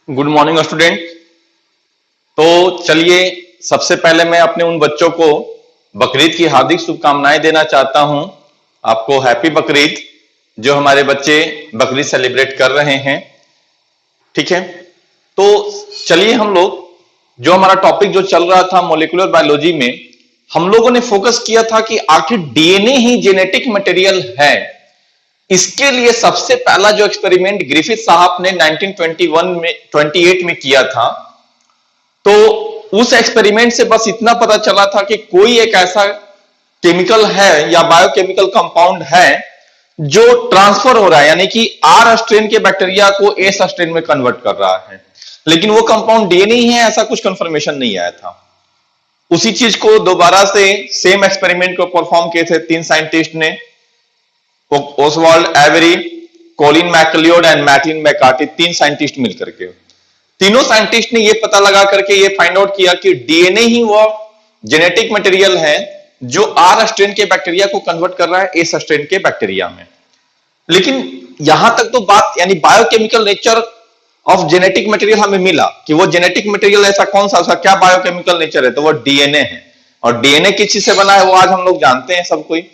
Good morning student. तो चलिए, सबसे पहले मैं अपने उन बच्चों को बकरीद की हार्दिक शुभकामनाएं देना चाहता हूं। आपको हैप्पी बकरीद, जो हमारे बच्चे बकरीद सेलिब्रेट कर रहे हैं। ठीक है, तो चलिए हम लोग, जो हमारा टॉपिक जो चल रहा था मॉलिक्यूलर बायोलॉजी में, हम लोगों ने फोकस किया था कि आखिर डीएनए ही जेनेटिक मटेरियल है। इसके लिए सबसे पहला जो एक्सपेरिमेंट ग्रिफिथ साहब ने 1921 में 28 में किया था, तो उस एक्सपेरिमेंट से बस इतना पता चला था कि कोई एक ऐसा केमिकल है या बायोकेमिकल कंपाउंड है जो ट्रांसफर हो रहा है, यानी कि आर स्ट्रेन के बैक्टीरिया को एस स्ट्रेन में कन्वर्ट कर रहा है। लेकिन वो कंपाउंड डीएनए ही है, ऐसा कुछ कंफर्मेशन नहीं आया था। उसी चीज को दोबारा से सेम एक्सपेरिमेंट को परफॉर्म किए थे 3 साइंटिस्ट ने, Oswald Avery, Colin MacLeod and Maclyn McCarty, 3 scientist मिलकर के। तीनों साइंटिस्ट ने यह पता लगा करके ये फाइंड आउट किया कि डीएनए ही वो जेनेटिक मटेरियल है जो आर स्ट्रेन के बैक्टीरिया को कन्वर्ट कर रहा है एस स्ट्रेन के बैक्टीरिया में। लेकिन यहां तक तो बात, यानी biochemical nature of genetic material हमें मिला कि वो जेनेटिक मटेरियल ऐसा कौन सा, उसका क्या बायोकेमिकल नेचर है, तो वो डीएनए है। और डीएनए किस चीज से बना है वो आज हम लोग जानते हैं सब कोई।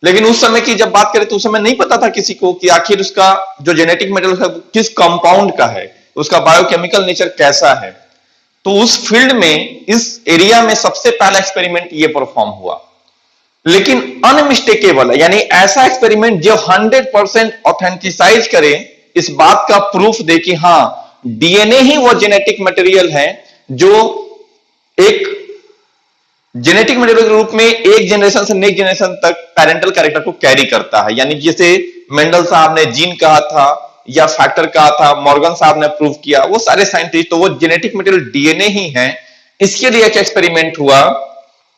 लेकिन उस समय की जब बात करें तो उस समय नहीं पता था किसी को कि आखिर उसका जो जेनेटिक मटेरियल है किस कंपाउंड का है, उसका बायोकेमिकल नेचर कैसा है। तो उस फील्ड में, इस एरिया में सबसे पहला एक्सपेरिमेंट ये परफॉर्म हुआ। लेकिन अनमिस्टेकेबल है, यानी ऐसा एक्सपेरिमेंट जो 100% ऑथेंटिसाइज करे, इस बात का प्रूफ दे कि हां डीएनए ही वो जेनेटिक मटेरियल है जो एक जेनेटिक मटेरियल के रूप में एक जनरेशन से नेक्स्ट जनरेशन तक पैरेंटल कैरेक्टर को कैरी करता है। यानी जैसे मेंडल साहब ने जीन कहा था या फैक्टर कहा था, मॉर्गन साहब ने प्रूव किया, वो सारे साइंटिस्ट, तो वो जेनेटिक मटेरियल डीएनए ही है। इसके लिए एक एक्सपेरिमेंट हुआ।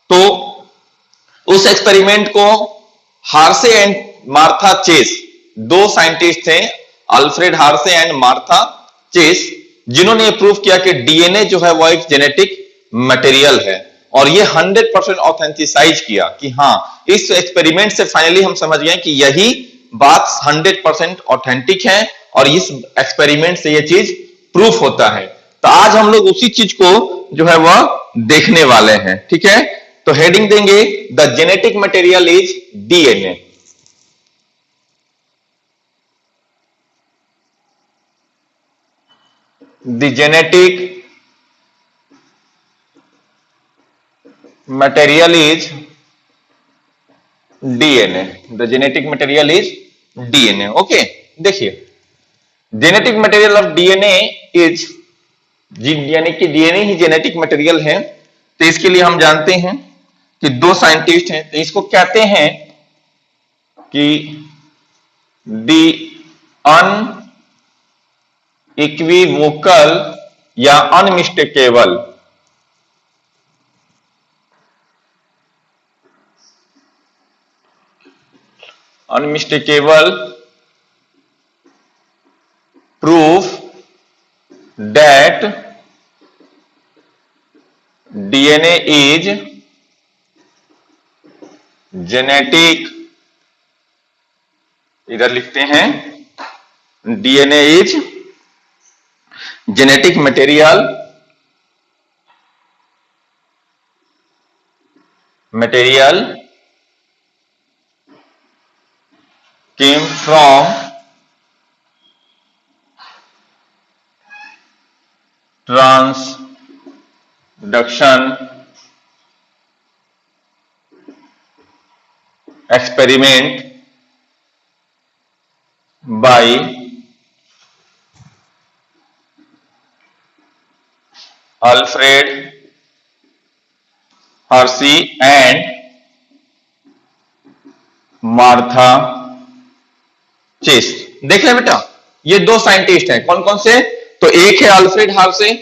तो उस एक्सपेरिमेंट को Hershey and Martha Chase, 2 scientist थे, Alfred Hershey and Martha Chase, जिन्होंने ये प्रूव किया कि डीएनए जो है वो एक जेनेटिक मटेरियल है। और ये 100% ऑथेंटिसाइज किया कि हां, इस एक्सपेरिमेंट से फाइनली हम समझ गए कि यही बात 100% ऑथेंटिक है और इस एक्सपेरिमेंट से ये चीज प्रूफ होता है। तो आज हम लोग उसी चीज को जो है वह देखने वाले हैं। ठीक है, तो हेडिंग देंगे the genetic material is DNA. The genetic material is DNA. The genetic material is DNA. Okay, देखिए, genetic material of DNA is, यानी कि डीएनए ही जेनेटिक मटेरियल है। तो इसके लिए हम जानते हैं कि 2 साइंटिस्ट हैं, तो इसको कहते हैं कि दी अनइक्विवोकल या unmistakable proof that DNA is genetic, इधर लिखते हैं DNA is genetic material came from transduction experiment by Alfred Hershey and Martha Chase. देख रहे बेटा, ये 2 साइंटिस्ट हैं, कौन कौन से, तो एक है अल्फ्रेड हार्से,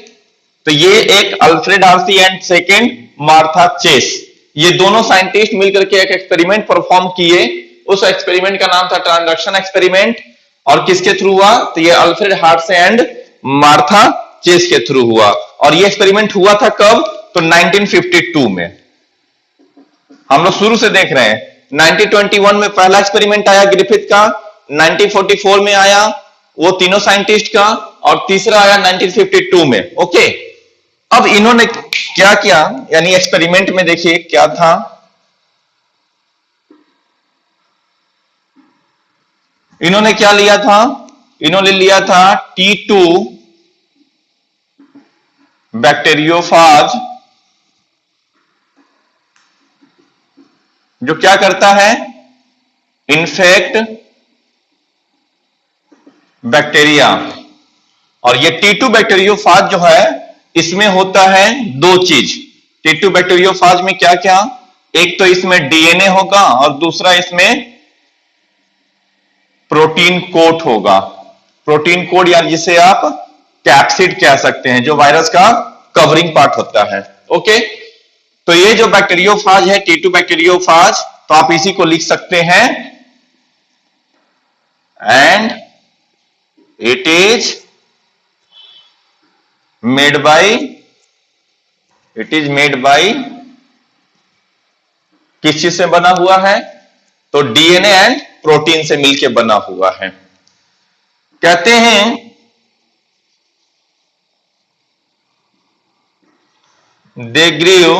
तो ये एक Alfred Hershey and second Martha Chase. ये दोनों साइंटिस्ट मिलकर के एक एक्सपेरिमेंट परफॉर्म किए। उस एक्सपेरिमेंट का नाम था ट्रांसडक्शन एक्सपेरिमेंट। और किसके थ्रू हुआ, तो ये Alfred Hershey and Martha Chase के थ्रू हुआ। और ये एक्सपेरिमेंट हुआ था कब, तो 1952 में। हम लोग शुरू से देख रहे हैं। 1921 में पहला एक्सपेरिमेंट आया ग्रिफिथ का, 1944 में आया वो तीनों साइंटिस्ट का, और तीसरा आया 1952 में। ओके, अब इन्होंने क्या किया, यानी एक्सपेरिमेंट में देखिए क्या था। इन्होंने क्या लिया था, इन्होंने लिया था T2 बैक्टीरियोफाज, जो क्या करता है, इन्फेक्ट बैक्टीरिया। और ये T2 बैक्टीरियोफाज जो है, इसमें होता है दो चीज। T2 बैक्टीरियोफाज में क्या क्या, एक तो इसमें डीएनए होगा और दूसरा इसमें प्रोटीन कोट होगा। प्रोटीन कोट यानी जिसे आप कैप्सिड कह सकते हैं, जो वायरस का कवरिंग पार्ट होता है। ओके, तो ये जो बैक्टीरियोफाज है T2 बैक्टीरियोफाज, तो आप इसी को लिख सकते हैं, and it is made by किस चीज से बना हुआ है, तो डीएनए एंड प्रोटीन से मिलकर बना हुआ है। कहते हैं they grew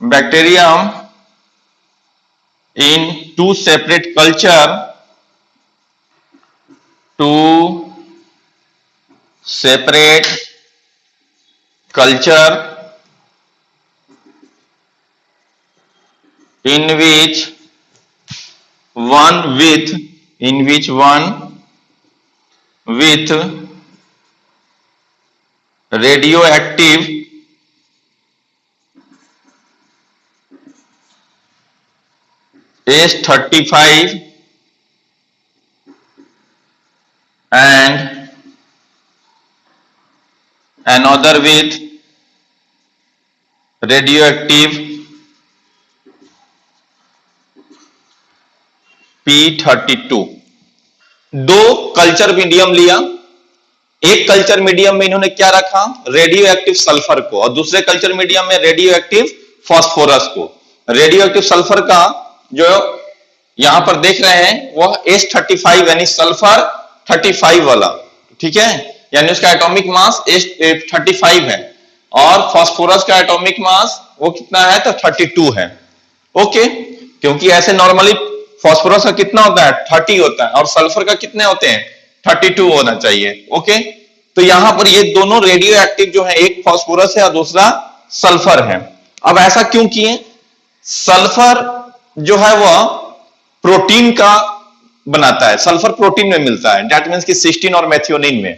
bacterium in two separate culture in which one with radioactive S35 and another with radioactive P32। दो कल्चर मीडियम लिया, एक कल्चर मीडियम में इन्होंने क्या रखा, रेडियो एक्टिव सल्फर को, और दूसरे कल्चर मीडियम में रेडियो एक्टिव फास्फोरस को। रेडियो एक्टिव सल्फर का जो यहां पर देख रहे हैं वह S35 यानी सल्फर 35 वाला, ठीक है, यानी उसका एटॉमिक मास S35 है, और फास्फोरस का एटॉमिक मास वो कितना है, तो 32 है। ओके, क्योंकि ऐसे नॉर्मली फास्फोरस का कितना होता है, 30 होता है, और सल्फर का कितने होते हैं, 32 होना चाहिए। ओके, तो यहां पर ये दोनों रेडियो एक्टिव जो है, एक फास्फोरस है और दूसरा सल्फर है। अब ऐसा क्यों किए, सल्फर जो है वह प्रोटीन का बनाता है, सल्फर प्रोटीन में मिलता है, दैट मींस कि सिस्टीन और मेथियोनिन में।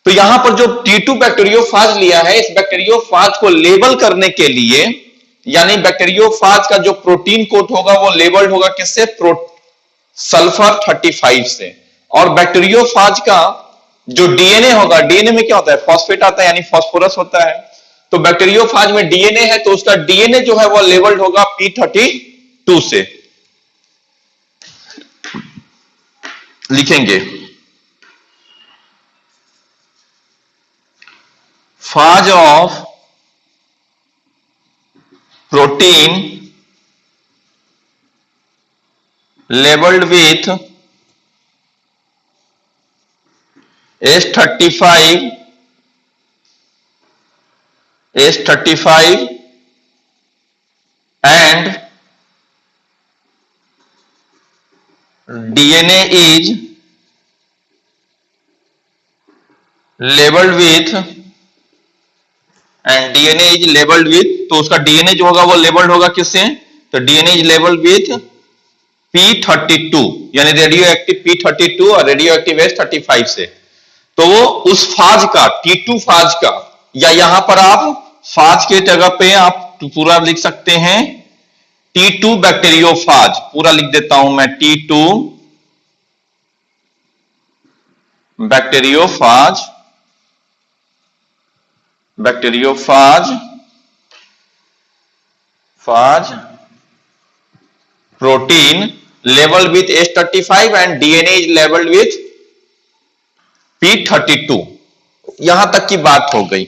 तो यहां पर जो T2 बैक्टीरियोफाज लिया है, इस बैक्टीरियोफाज को लेबल करने के लिए, यानी बैक्टीरियोफाज का जो प्रोटीन कोट होगा वो लेबल्ड होगा किससे, सल्फर 35 से। और बैक्टीरियोफाज का जो डीएनए होगा, डीएनए में क्या होता है, फॉस्फेट आता है, यानी फास्फोरस होता है। तो बैक्टीरियोफाज में डीएनए है, तो उसका डीएनए जो है वो लेबल्ड होगा P32 से। लिखेंगे phage of protein labelled with S35 and DNA is labeled with, तो उसका डीएनए जो होगा वो लेबल्ड होगा किससे, तो DNA is labelled with P32 यानी रेडियो एक्टिव P32 और रेडियो एक्टिव S35 से। तो वो उस फाज का, T2 फाज का, या यहां पर आप फाज के जगह पे आप पूरा लिख सकते हैं T2 बैक्टीरियोफाज, पूरा लिख देता हूं मैं, T2 bacteriophage protein labelled with S35 and DNA is labelled with P32। यहां तक की बात हो गई।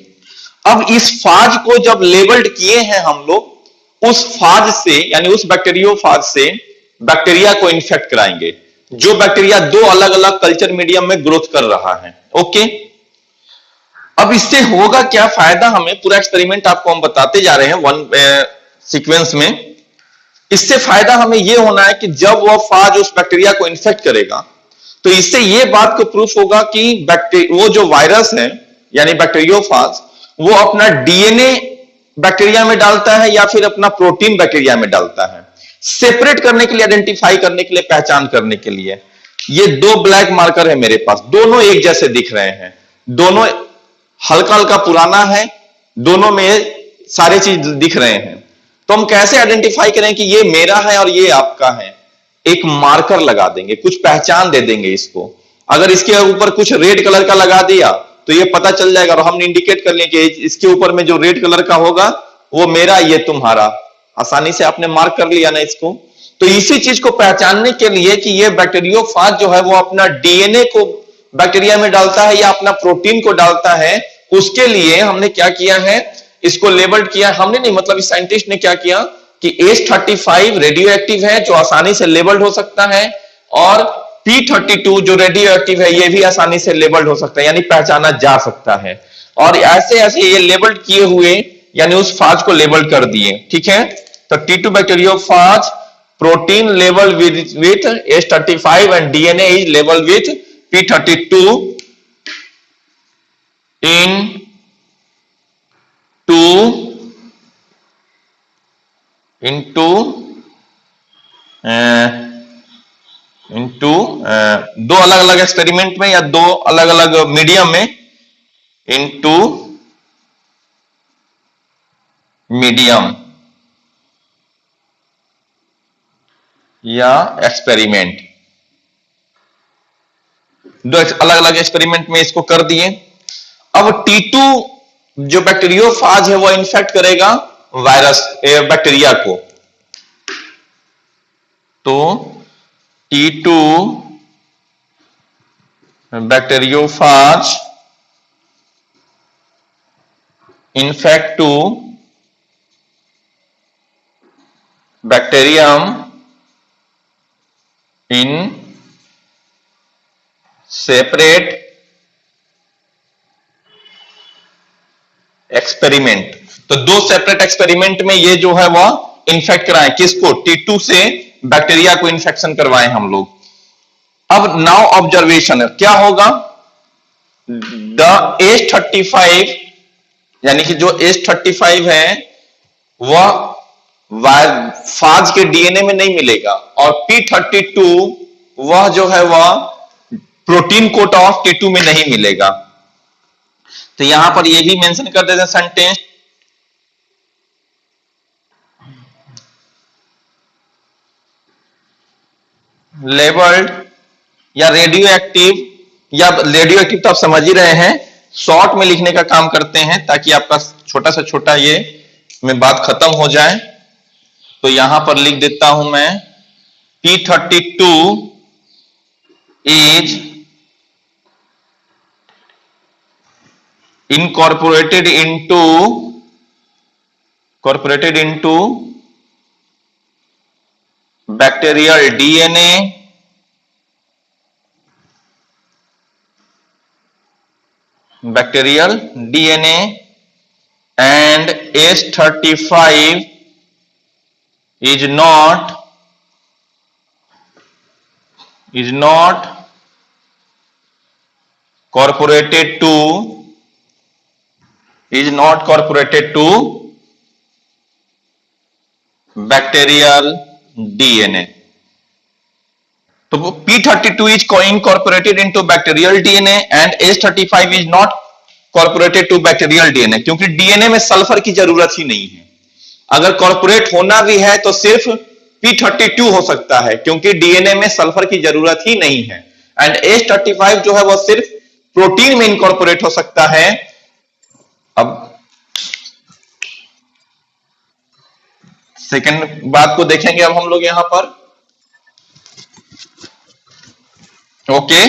अब इस फाज को जब लेबल्ड किए हैं हम लोग, उस फाज से यानी उस बैक्टीरियोफाज से बैक्टीरिया को इन्फेक्ट कराएंगे, जो बैक्टीरिया दो अलग अलग कल्चर मीडियम में ग्रोथ कर रहा है। ओके, अब इससे होगा क्या फायदा, हमें पूरा एक्सपेरिमेंट आपको हम बताते जा रहे हैं वन सीक्वेंस में। इससे फायदा हमें यह होना है कि जब वह फाज उस बैक्टीरिया को इन्फेक्ट करेगा तो इससे यह बात को प्रूफ होगा कि वो जो वायरस है यानी बैक्टीरियोफाज, वो अपना डीएनए बैक्टीरिया में डालता है या फिर अपना प्रोटीन बैक्टीरिया में डालता है, सेपरेट करने के लिए, आइडेंटिफाई करने के लिए, पहचान करने के लिए। ये दो ब्लैक मार्कर है मेरे पास, दोनों एक जैसे दिख रहे हैं, दोनों हल्का हल्का पुराना है, दोनों में सारे चीज दिख रहे हैं। तो हम कैसे आइडेंटिफाई करें कि ये मेरा है और ये आपका है? एक मार्कर लगा देंगे, कुछ पहचान दे देंगे इसको। अगर इसके ऊपर कुछ रेड कलर का लगा दिया तो ये पता चल जाएगा और हमने इंडिकेट कर लिया कि इसके ऊपर में जो रेड कलर का होगा वो मेरा, ये तुम्हारा। आसानी से आपने मार्क कर लिया ना इसको। तो इसी चीज को पहचानने के लिए कि ये बैक्टीरियोफाज जो है वो अपना डीएनए को बैक्टीरिया में डालता है या अपना प्रोटीन को डालता है, उसके लिए हमने क्या किया है, इसको लेबल्ड किया। हमने नहीं, मतलब इस साइंटिस्ट ने क्या किया कि H35 रेडियो एक्टिव है जो आसानी से लेबल्ड हो सकता है, और P32 जो रेडियो एक्टिव है ये भी आसानी से लेबल्ड हो सकता है, यानी पहचाना जा सकता है। और ऐसे ऐसे ये लेबल्ड किए हुए यानी उस फाज को लेबल्ड कर दिए। ठीक है, तो T2 bacteriophage protein label with H35 and DNA is label with P32 into दो अलग अलग एक्सपेरिमेंट में या दो अलग अलग मीडियम में, इनटू मीडियम या एक्सपेरिमेंट, दो अलग अलग एक्सपेरिमेंट में इसको कर दिए। अब T2 जो बैक्टीरियोफाज है वो इन्फेक्ट करेगा वायरस बैक्टीरिया को, तो T2 bacteriophage infect to bacterium in separate experiment. तो दो सेपरेट एक्सपेरिमेंट में ये जो है वह इन्फेक्ट कराएं, किसको? T2 से बैक्टीरिया को इन्फेक्शन करवाएं हम लोग। अब नाउ ऑब्जर्वेशन है, क्या होगा? द H35 यानी कि जो H35 है वह फाज के डीएनए में नहीं मिलेगा, और P32 वह जो है वह प्रोटीन कोट ऑफ T2 में नहीं मिलेगा। तो यहां पर यह भी मेंशन कर देते हैं सेंटेंस, लेबल्ड या रेडियो एक्टिव, या रेडियो एक्टिव तो आप समझ ही रहे हैं, शॉर्ट में लिखने का काम करते हैं ताकि आपका छोटा से छोटा ये में बात खत्म हो जाए। तो यहां पर लिख देता हूं मैं, P32 is incorporated into bacterial DNA and H35 is not incorporated to bacterial DNA। तो P32 is incorporated into bacterial DNA and H35 is not incorporated to bacterial DNA, क्योंकि डीएनए में सल्फर की जरूरत ही नहीं है। अगर कॉर्पोरेट होना भी है तो सिर्फ P32 हो सकता है, क्योंकि डीएनए में सल्फर की जरूरत ही नहीं है। एंड H35 जो है वो सिर्फ प्रोटीन में इनकॉर्पोरेट हो सकता है। अब सेकंड बात को देखेंगे अब हम लोग यहां पर। ओके,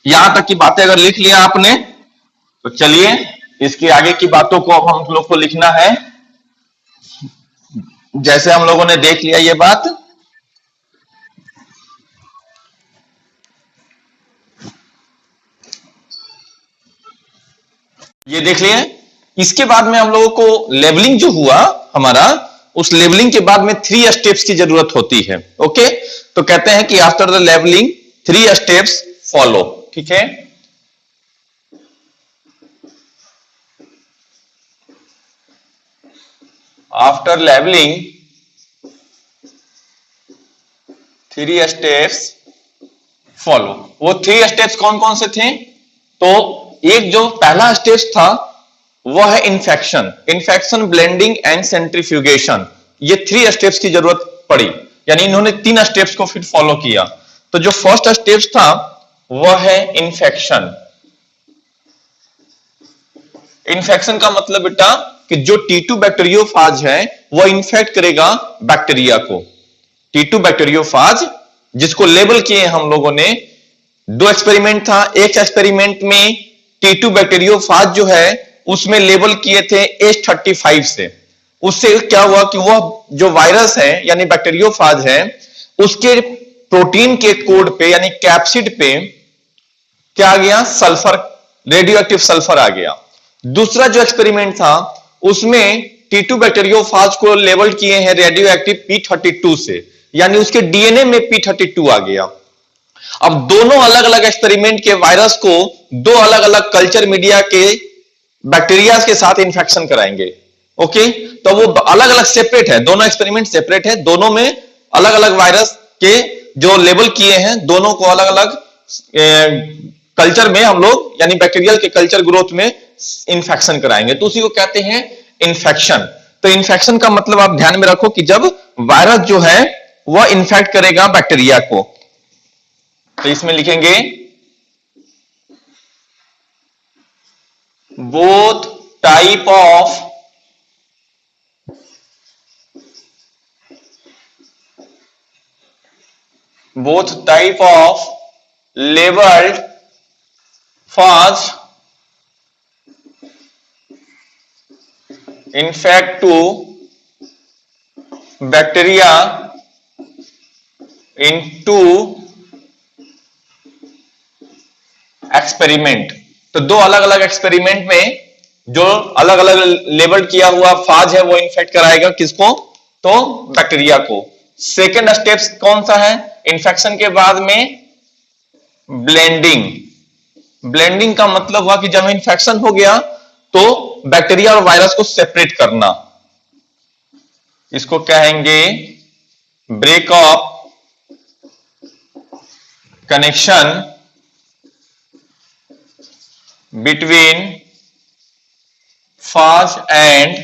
यहां तक की बातें अगर लिख लिया आपने तो चलिए इसके आगे की बातों को अब हम लोग को लिखना है। जैसे हम लोगों ने देख लिया ये बात, ये देख लिए। इसके बाद में हम लोगों को लेबलिंग जो हुआ हमारा, उस लेबलिंग के बाद में 3 स्टेप्स की जरूरत होती है। ओके, तो कहते हैं कि after the labelling 3 steps follow. ठीक है, आफ्टर लेबलिंग 3 स्टेप्स फॉलो। वो 3 स्टेप्स कौन कौन से थे? तो एक जो पहला स्टेप था वह है infection, infection, blending and centrifugation. ये 3 स्टेप्स की जरूरत पड़ी, यानी इन्होंने 3 स्टेप्स को फिर फॉलो किया। तो जो फर्स्ट स्टेप था वह है इन्फेक्शन। इन्फेक्शन का मतलब बेटा कि जो T2 बैक्टीरियोफाज है वह इन्फेक्ट करेगा बैक्टीरिया को। T2 बैक्टीरियोफाज जिसको लेबल किए हम लोगों ने, 2 एक्सपेरिमेंट था। एक एक्सपेरिमेंट में T2 बैक्टीरियोफाज जो है उसमें लेबल किए थे H35 से। उससे क्या हुआ कि वह जो वायरस है यानी बैक्टीरियोफाज है उसके प्रोटीन के कोड पे यानी कैप्सिड पे क्या आ गया? सल्फर, रेडियो एक्टिव सल्फर आ गया। दूसरा जो एक्सपेरिमेंट था उसमें T2 बैक्टीरियोफाज को लेबल किए हैं रेडियो एक्टिव P32 से, यानी उसके डीएनए में P32 आ गया। अब दोनों अलग अलग एक्सपेरिमेंट के वायरस को 2 अलग अलग कल्चर मीडिया के बैक्टीरिया के साथ इंफेक्शन कराएंगे। ओके, तो वो अलग अलग सेपरेट है, दोनों एक्सपेरिमेंट सेपरेट है, दोनों में अलग अलग वायरस के जो लेबल किए हैं दोनों को अलग अलग कल्चर में हम लोग यानी बैक्टीरियल के कल्चर ग्रोथ में इंफेक्शन कराएंगे। तो उसी को कहते हैं इंफेक्शन। तो इंफेक्शन का मतलब आप ध्यान में रखो कि जब वायरस जो है वह इंफेक्ट करेगा बैक्टीरिया को। तो इसमें लिखेंगे both type of labeled phage infect to bacteria into experiment. तो 2 अलग अलग एक्सपेरिमेंट में जो अलग अलग लेबल किया हुआ फाज है वो इन्फेक्ट कराएगा किसको? तो बैक्टीरिया को। सेकेंड स्टेप कौन सा है इन्फेक्शन के बाद में? ब्लेंडिंग। ब्लेंडिंग का मतलब हुआ कि जब इन्फेक्शन हो गया तो बैक्टीरिया और वायरस को सेपरेट करना। इसको कहेंगे breakup connection between phage and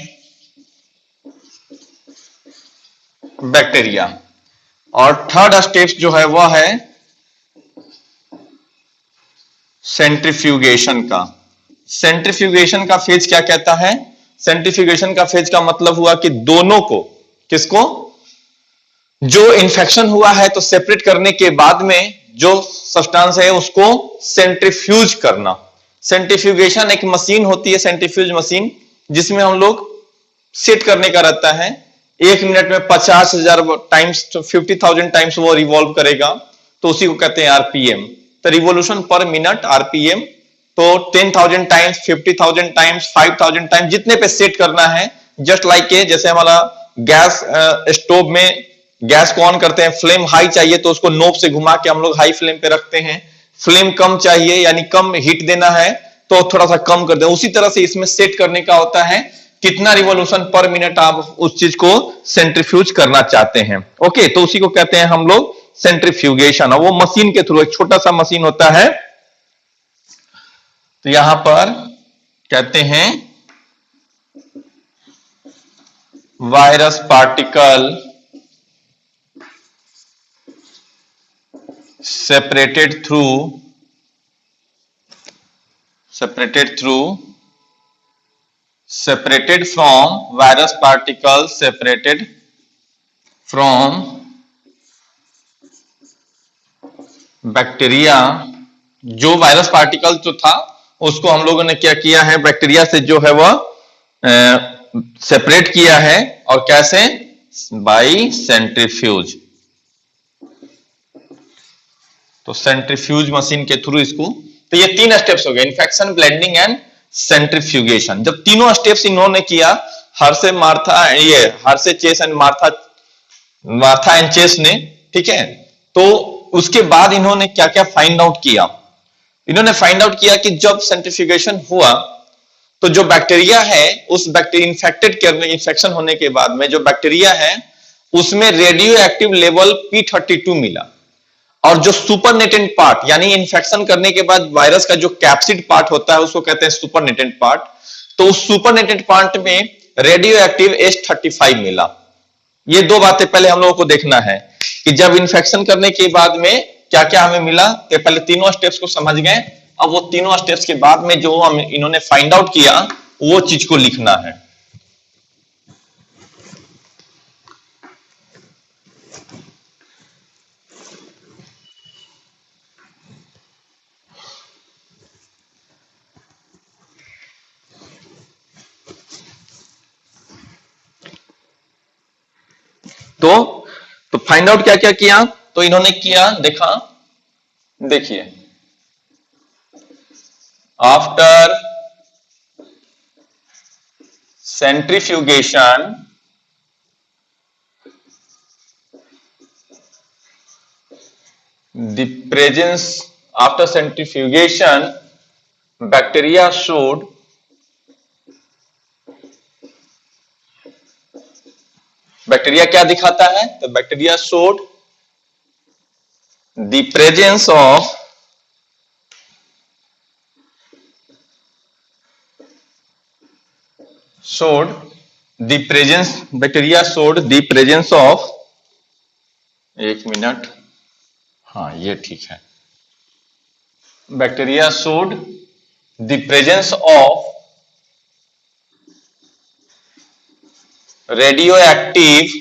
bacteria. और थर्ड स्टेप जो है वह है सेंट्रीफ्यूगेशन का। सेंट्रीफ्यूगेशन का फेज क्या कहता है? सेंट्रीफ्यूगेशन का फेज का मतलब हुआ कि दोनों को, किसको? जो इन्फेक्शन हुआ है तो सेपरेट करने के बाद में जो सब्सटेंस है उसको सेंट्रीफ्यूज करना। सेंट्रीफ्यूगेशन एक मशीन होती है, सेंट्रीफ्यूज मशीन, जिसमें हम लोग सेट करने का रहता है। 1 मिनट में 50,000 टाइम्स, 50,000 टाइम्स वो रिवॉल्व करेगा, तो उसी को कहते हैं आरपीएम। तो रिवोल्यूशन पर मिनट आरपीएम। तो 10,000 टाइम्स, 50,000 टाइम्स, 5,000 टाइम्स, जितने पे सेट करना है। जस्ट लाइक जैसे हमारा गैस स्टोव में गैस को ऑन करते हैं, फ्लेम हाई चाहिए तो उसको नोब से घुमा के हम लोग हाई फ्लेम पे रखते हैं। फ्लेम कम चाहिए यानी कम हीट देना है तो थोड़ा सा कम कर दें। उसी तरह से इसमें सेट करने का होता है कितना रिवॉल्यूशन पर मिनट आप उस चीज को सेंट्रीफ्यूज करना चाहते हैं। ओके, तो उसी को कहते हैं हम लोग सेंट्रीफ्यूगेशन। और वो मशीन के थ्रू, एक छोटा सा मशीन होता है। तो यहां पर कहते हैं virus particle separated from virus particles separated from bacteria. जो वायरस पार्टिकल जो था उसको हम लोगों ने क्या किया है, बैक्टीरिया से जो है वह सेपरेट किया है। और कैसे? By centrifuge. तो सेंट्रीफ्यूज मशीन के थ्रू इसको, तो ये 3 स्टेप्स हो गए, इन्फेक्शन, ब्लेंडिंग एंड सेंट्रीफ्यूगेशन। जब तीनों स्टेप्स इन्होंने किया, हर्षे मार्था, ये Hershey Chase and Martha and Chase ने, ठीक है, तो उसके बाद इन्होंने क्या क्या फाइंड आउट किया? इन्होंने फाइंड आउट किया कि जब सेंट्रीफ्यूगेशन हुआ तो जो बैक्टीरिया है, उस बैक्टीरिया इन्फेक्शन होने के बाद में जो बैक्टीरिया है उसमें रेडियो एक्टिव लेवल P32 मिला, और जो सुपरनेटेंट पार्ट, यानी इन्फेक्शन करने के बाद वायरस का जो कैप्सिड पार्ट होता है उसको कहते हैं सुपरनेटेंट पार्ट, तो उस सुपरनेटेंट पार्ट में रेडियो एक्टिव H35 मिला। ये दो बातें पहले हम लोगों को देखना है कि जब इन्फेक्शन करने के बाद में क्या क्या हमें मिला। तो पहले तीनों स्टेप्स को समझ गए, अब वो तीनों स्टेप्स के बाद में जो हम इन्होंने फाइंड आउट किया वो चीज को लिखना है। तो फाइंड आउट क्या क्या किया, तो इन्होंने किया, देखा, देखिए, after centrifugation the presence after centrifugation bacteria showed bacteria क्या दिखाता है, तो bacteria showed the presence of bacteria showed the presence of, एक मिनट, हाँ ये ठीक है, bacteria showed the presence of radioactive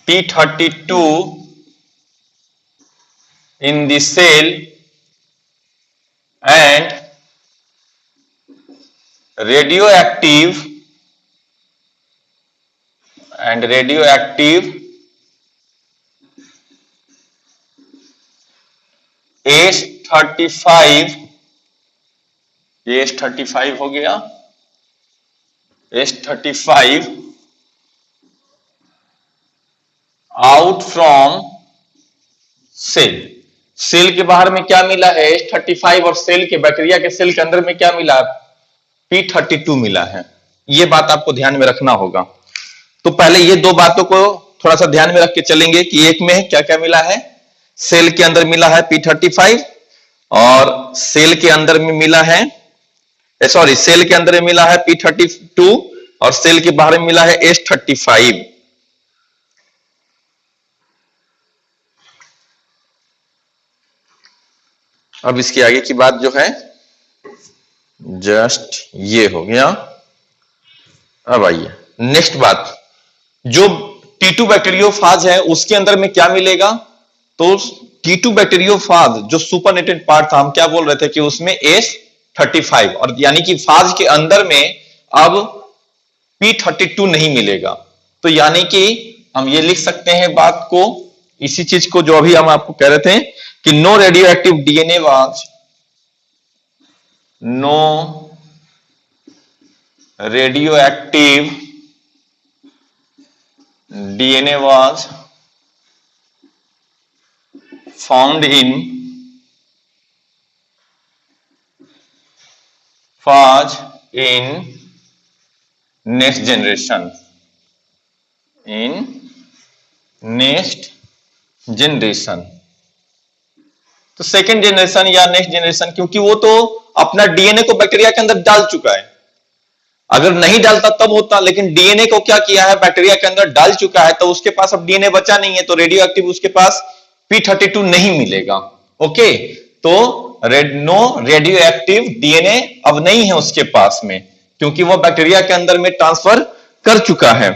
P32 in the cell and radioactive H35, ये H35 हो गया, H35 out from cell. Cell के बाहर में क्या मिला है, H35, और सेल के, बैक्टीरिया के सेल के अंदर में क्या मिला, P32 मिला है। ये बात आपको ध्यान में रखना होगा। तो पहले ये दो बातों को थोड़ा सा ध्यान में रख के चलेंगे कि एक में क्या क्या मिला है, सेल के अंदर मिला है P35, और सेल के अंदर में मिला है, सॉरी, सेल के अंदर में मिला है P32 और सेल के बाहर में मिला है H35। अब इसके आगे की बात जो है, जस्ट ये हो गया। अब आइए नेक्स्ट बात, जो T2 बैक्टीरियोफाज है उसके अंदर में क्या मिलेगा, तो T2 बैक्टीरियोफाज जो सुपरनेटेंट पार्ट था, हम क्या बोल रहे थे कि उसमें H35, और यानी कि फाज के अंदर में अब P32 नहीं मिलेगा। तो यानी कि हम ये लिख सकते हैं बात को, इसी चीज को जो अभी हम आपको कह रहे थे कि no radioactive DNA was, no radioactive DNA was found in phage in next generation, तो सेकेंड जनरेशन या नेक्स्ट जनरेशन, क्योंकि वो तो अपना डीएनए को बैक्टीरिया के अंदर डाल चुका है। अगर नहीं डालता तब होता, लेकिन डीएनए को क्या किया है, बैक्टीरिया के अंदर डाल चुका है, तो उसके पास अब डीएनए बचा नहीं है, तो रेडियो एक्टिव उसके पास P32 नहीं मिलेगा। ओके, तो नो रेडियो एक्टिव डीएनए अब नहीं है उसके पास में, क्योंकि वो बैक्टीरिया के अंदर में ट्रांसफर कर चुका है।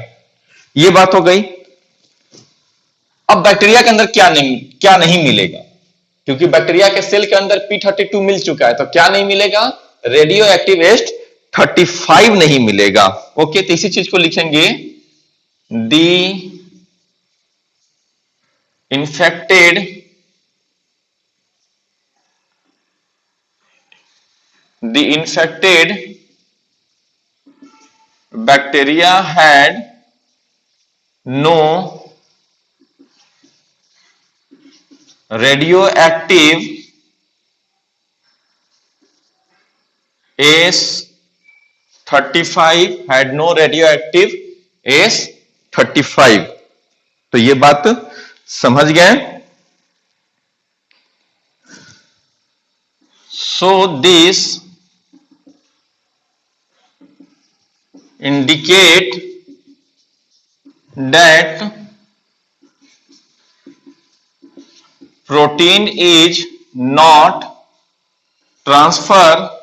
ये बात हो गई। अब बैक्टीरिया के अंदर क्या नहीं मिलेगा, क्योंकि बैक्टीरिया के सेल के अंदर P32 मिल चुका है, तो क्या नहीं मिलेगा, रेडियो एक्टिव H35 नहीं मिलेगा। ओके, तो इसी चीज को लिखेंगे, the infected bacteria had no radioactive S35 had no radioactive S35। तो ये बात समझ गए। So this indicate that protein is not transfer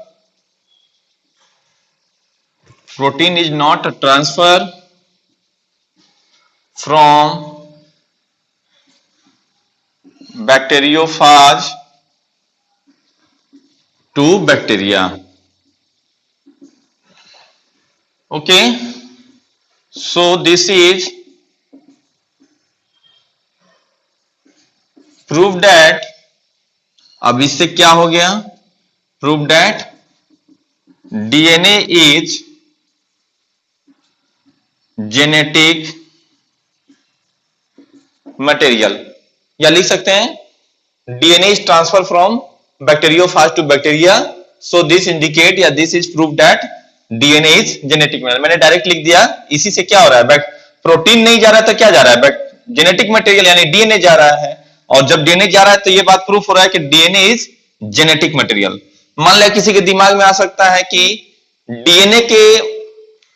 from bacteriophage to bacteria। Okay, so this is proof that, अब इससे क्या हो गया, proof that DNA is genetic material, या लिख सकते हैं DNA is transfer from bacteriophage to bacteria, so this indicate या this is proof that DNA is genetic material। मैंने डायरेक्ट लिख दिया, इसी से क्या हो रहा है, प्रोटीन नहीं जा रहा है तो क्या जा रहा है, जेनेटिक मटेरियल यानी डीएनए जा रहा है, और जब डीएनए जा रहा है तो ये बात प्रूफ हो रहा है कि डीएनए इज जेनेटिक मटेरियल। मान लिया किसी के दिमाग में आ सकता है कि डीएनए के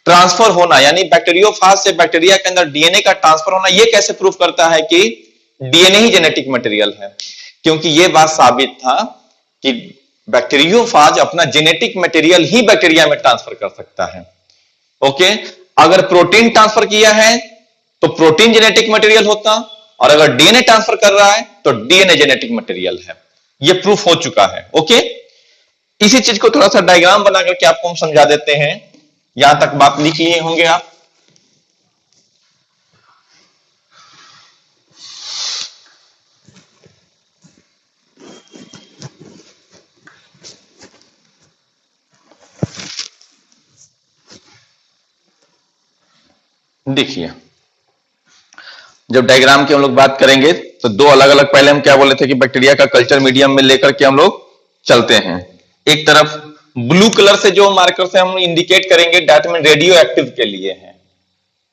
ट्रांसफर होना यानी बैक्टीरियोफाज से बैक्टीरिया के अंदर डीएनए का ट्रांसफर होना, ये कैसे प्रूफ करता है कि डीएनए ही जेनेटिक मटेरियल है, क्योंकि ये बात साबित था कि बैक्टीरियोफाज अपना जेनेटिक मटेरियल ही बैक्टीरिया में ट्रांसफर कर सकता है। ओके, अगर प्रोटीन ट्रांसफर किया है तो प्रोटीन जेनेटिक मटेरियल होता, और अगर डीएनए ट्रांसफर कर रहा है तो डीएनए जेनेटिक मटेरियल है। यह प्रूफ हो चुका है। ओके, इसी चीज को थोड़ा सा डायग्राम बना करके आपको हम समझा देते हैं। यहां तक बात लिख लिए होंगे आप। देखिए, जब डायग्राम की हम लोग बात करेंगे तो दो अलग अलग, पहले हम क्या बोले थे कि बैक्टीरिया का कल्चर मीडियम में लेकर के हम लोग चलते हैं। एक तरफ ब्लू कलर से जो मार्कर से हम इंडिकेट करेंगे डेट में रेडियो एक्टिव के लिए है।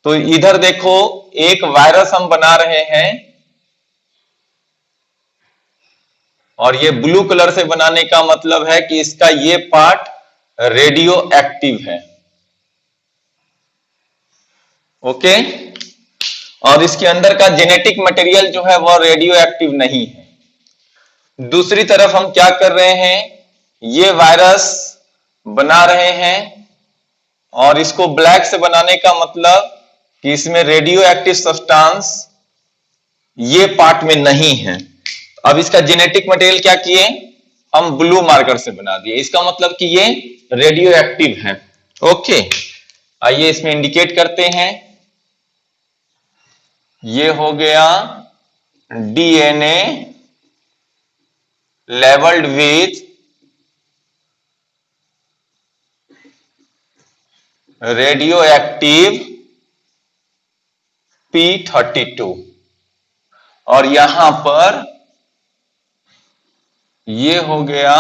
तो इधर देखो, एक वायरस हम बना रहे हैं और ये ब्लू कलर से बनाने का मतलब है कि इसका ये पार्ट रेडियो एक्टिव है। ओके, और इसके अंदर का जेनेटिक मटेरियल जो है वह रेडियो एक्टिव नहीं है। दूसरी तरफ हम क्या कर रहे हैं, ये वायरस बना रहे हैं और इसको ब्लैक से बनाने का मतलब कि इसमें रेडियो एक्टिव सब्सटेंस ये पार्ट में नहीं है। अब इसका जेनेटिक मटेरियल क्या किए, हम ब्लू मार्कर से बना दिए, इसका मतलब कि ये रेडियो एक्टिव है। ओके, आइए इसमें इंडिकेट करते हैं। ये हो गया DNA labelled with radioactive P32, और यहां पर ये हो गया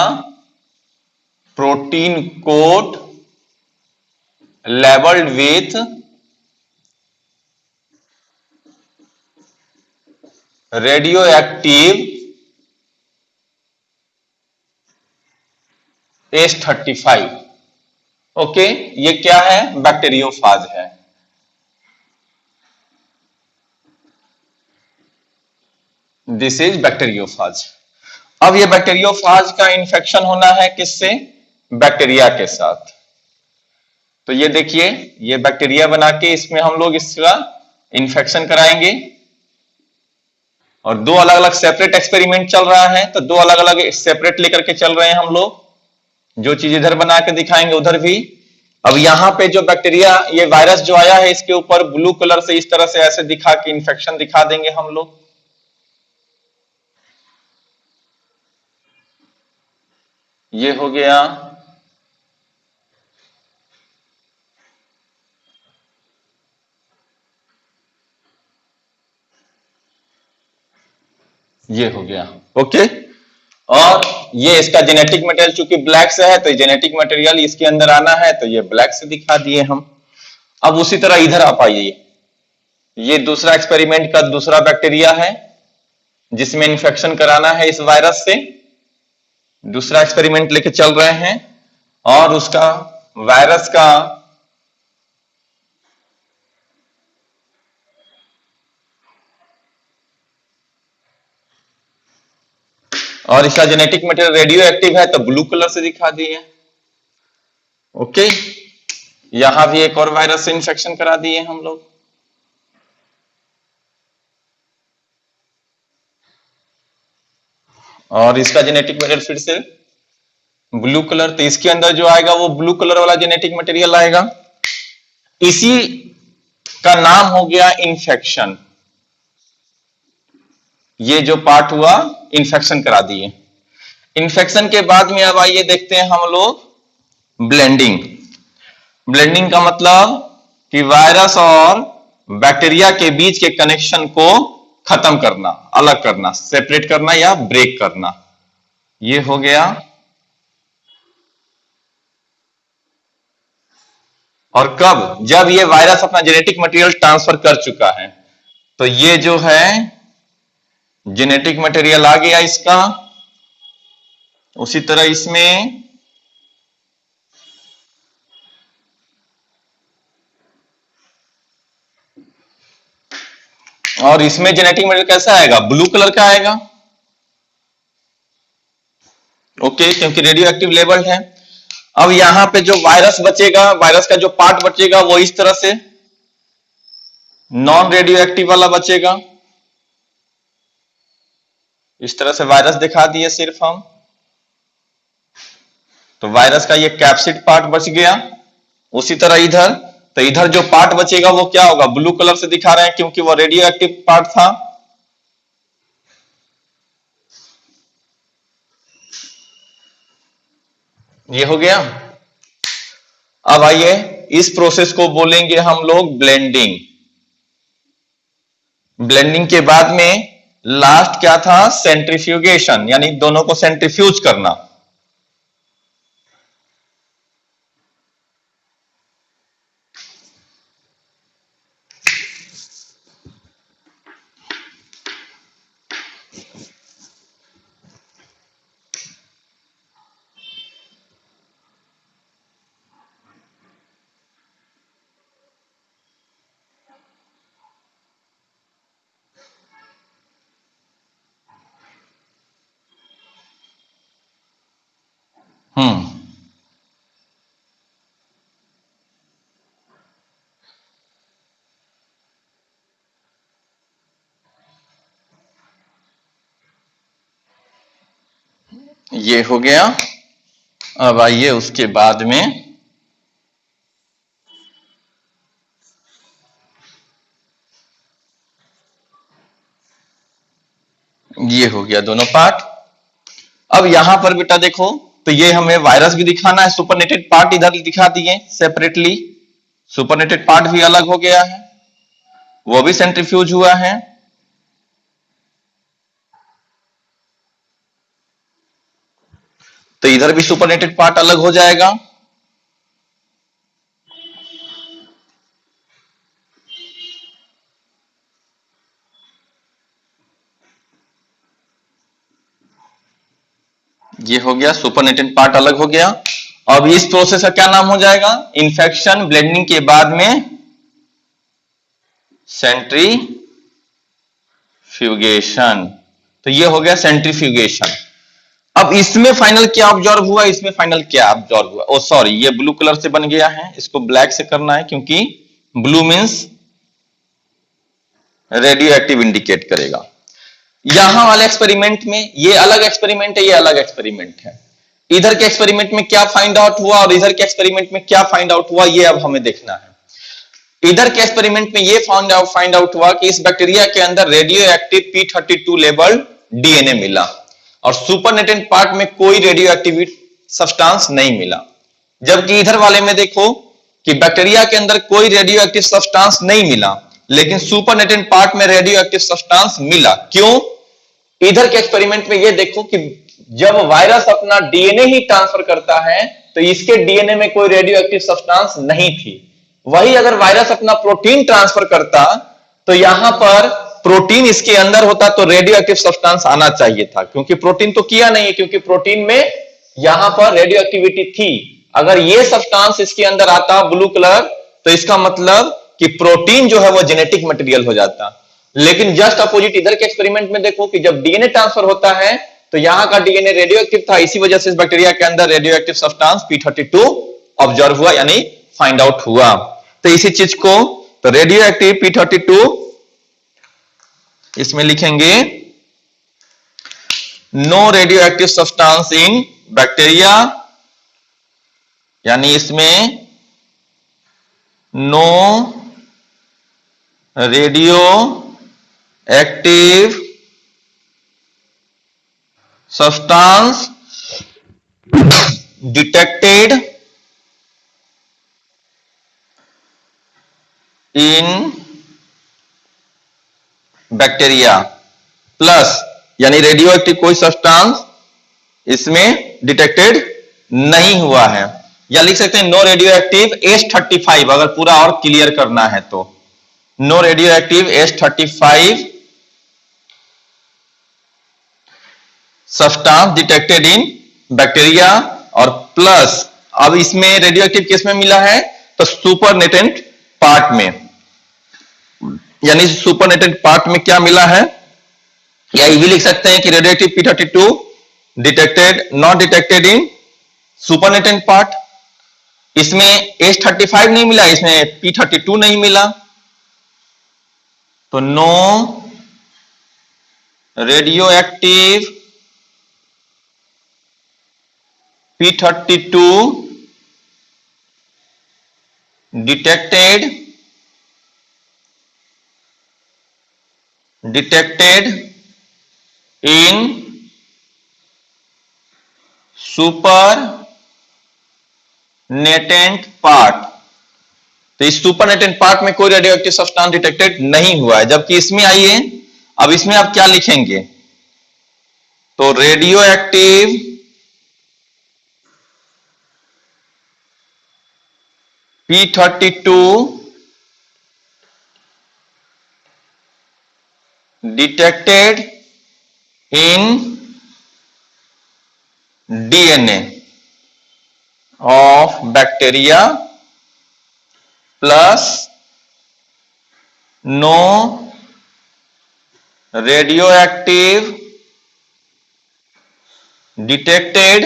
protein coat labelled with radioactive S35। Okay, ये क्या है, बैक्टीरियोफाज है। This is bacteriophage. अब ये बैक्टीरियोफाज का इंफेक्शन होना है किससे, बैक्टीरिया के साथ। तो ये देखिए, ये बैक्टीरिया बना के इसमें हम लोग इसका इंफेक्शन कराएंगे, और दो अलग अलग सेपरेट एक्सपेरिमेंट चल रहा है, तो दो अलग अलग सेपरेट लेकर के चल रहे हैं हम लोग। जो चीज इधर बना के दिखाएंगे उधर भी अब यहां पे जो बैक्टीरिया, ये वायरस जो आया है, इसके ऊपर ब्लू कलर से इस तरह से ऐसे दिखा के इन्फेक्शन दिखा देंगे हम लोग। ये हो गया। ये हो गया। ओके। और ये इसका जेनेटिक मटेरियल चूंकि ब्लैक से है, तो जेनेटिक मटेरियल इसके अंदर आना है, तो ये ब्लैक से दिखा दिए हम। अब उसी तरह इधर आप आइए। ये दूसरा एक्सपेरिमेंट का दूसरा बैक्टीरिया है जिसमें इन्फेक्शन कराना है इस वायरस से। दूसरा एक्सपेरिमेंट लेके चल रहे हैं और उसका वायरस का और इसका जेनेटिक मटेरियल रेडियो एक्टिव है, तो ब्लू कलर से दिखा दिए। ओके। यहां भी एक और वायरस से इन्फेक्शन करा दिए हम लोग। और इसका जेनेटिक मटेरियल फिर से ब्लू कलर, तो इसके अंदर जो आएगा वो ब्लू कलर वाला जेनेटिक मटेरियल आएगा। इसी का नाम हो गया इन्फेक्शन। ये जो पार्ट हुआ, इन्फेक्शन करा दिए। इन्फेक्शन के बाद में अब आइए देखते हैं हम लोग ब्लेंडिंग। ब्लेंडिंग का मतलब कि वायरस और बैक्टीरिया के बीच के कनेक्शन को खत्म करना, अलग करना, सेपरेट करना या ब्रेक करना। ये हो गया। और कब? जब ये वायरस अपना जेनेटिक मटेरियल ट्रांसफर कर चुका है। तो ये जो है जेनेटिक मटेरियल आ गया इसका। उसी तरह इसमें और इसमें जेनेटिक मटेरियल कैसा आएगा? ब्लू कलर का आएगा। ओके, क्योंकि रेडियो एक्टिव लेबल्ड है। अब यहां पे जो वायरस बचेगा, वायरस का जो पार्ट बचेगा वो इस तरह से नॉन रेडियो एक्टिव वाला बचेगा। इस तरह से वायरस दिखा दिए सिर्फ हम। तो वायरस का ये कैप्सिड पार्ट बच गया। उसी तरह इधर, तो इधर जो पार्ट बचेगा वो क्या होगा? ब्लू कलर से दिखा रहे हैं क्योंकि वो रेडियो एक्टिव पार्ट था। ये हो गया। अब आइए, इस प्रोसेस को बोलेंगे हम लोग ब्लेंडिंग। ब्लेंडिंग के बाद में लास्ट क्या था? सेंट्रीफ्यूगेशन, यानी दोनों को सेंट्रीफ्यूज करना। ये हो गया। अब आइए उसके बाद में ये हो गया दोनों पार्ट। अब यहां पर बेटा देखो, तो ये हमें वायरस भी दिखाना है। सुपरनेटेड पार्ट इधर दिखा दिए सेपरेटली। सुपरनेटेड पार्ट भी अलग हो गया है, वो भी सेंट्रीफ्यूज हुआ है। तो इधर भी सुपरनेटेड पार्ट अलग हो जाएगा। ये हो गया, सुपरनेटेड पार्ट अलग हो गया। अब इस प्रोसेस का क्या नाम हो जाएगा? इन्फेक्शन। ब्लेंडिंग के बाद में सेंट्रीफ्यूगेशन। तो ये हो गया सेंट्रीफ्यूगेशन। अब इसमें फाइनल क्या ऑब्जर्व हुआ? इसमें फाइनल क्या ऑब्जर्व हुआ? ओ सॉरी, ये ब्लू कलर से बन गया है, इसको ब्लैक से करना है क्योंकि blue means radio active indicate करेगा। यहां वाले एक्सपेरिमेंट में ये अलग एक्सपेरिमेंट है, ये अलग एक्सपेरिमेंट है। इधर के एक्सपेरिमेंट में क्या फाइंड आउट हुआ और इधर के एक्सपेरिमेंट में क्या फाइंड आउट हुआ, ये अब हमें देखना है। इधर के एक्सपेरिमेंट में ये फाइंड आउट हुआ कि इस बैक्टीरिया के अंदर radio active P32 label DNA मिला और सुपरनेटेंट पार्ट में कोई रेडियो एक्टिव सब्सटेंस नहीं मिला। जबकि इधर वाले में देखो कि बैक्टीरिया के अंदर कोई रेडियो एक्टिव सब्सटेंस नहीं मिला, लेकिन सुपरनेटेंट पार्ट में रेडियो एक्टिव सब्सटेंस मिला। क्यों? इधर के एक्सपेरिमेंट में ये देखो कि जब वायरस अपना डीएनए ही ट्रांसफर करता है तो इसके डीएनए में कोई रेडियो एक्टिव सब्सटेंस नहीं थी। वही अगर वायरस अपना प्रोटीन ट्रांसफर करता तो यहां पर प्रोटीन इसके अंदर होता तो रेडियो एक्टिव सब्सटेंस आना चाहिए था, क्योंकि प्रोटीन तो किया नहीं है, क्योंकि प्रोटीन में यहां पर रेडियो एक्टिविटी थी। अगर ये सब्सटेंस इसके अंदर आता ब्लू कलर, तो इसका मतलब कि प्रोटीन जो है वो जेनेटिक मटेरियल हो जाता। लेकिन जस्ट अपोजिट इधर के एक्सपेरिमेंट में देखो कि जब डीएनए ट्रांसफर होता है तो यहां का डीएनए रेडियो एक्टिव था, इसी वजह से इस बैक्टीरिया के अंदर radio active substance P32 observe हुआ, यानी फाइंड आउट हुआ। तो इसी चीज को तो रेडियो एक्टिव P32 इसमें लिखेंगे no radioactive substance in bacteria, यानी इसमें no radioactive substance detected in bacteria, plus यानी रेडियो एक्टिव कोई सब्सटेंस इसमें डिटेक्टेड नहीं हुआ है। या लिख सकते हैं नो रेडियो एक्टिव H35, अगर पूरा और क्लियर करना है तो no radioactive H35 substance detected in bacteria, और प्लस अब इसमें रेडियो एक्टिव किस में मिला है तो सुपरनेटेंट पार्ट में, यानी सुपरनेटेंट पार्ट में क्या मिला है, या ये भी लिख सकते हैं कि radioactive P32 detected not detected in supernatant part. इसमें H35 नहीं मिला, इसमें P32 नहीं मिला, तो no radioactive P32 detected in supernatant part. तो इस सुपरनेटेंट पार्ट में कोई रेडियो एक्टिव सब्सटेंस डिटेक्टेड नहीं हुआ है। जबकि इसमें आइए, अब इसमें आप क्या लिखेंगे तो radioactive P32 detected in DNA of bacteria plus no radioactive detected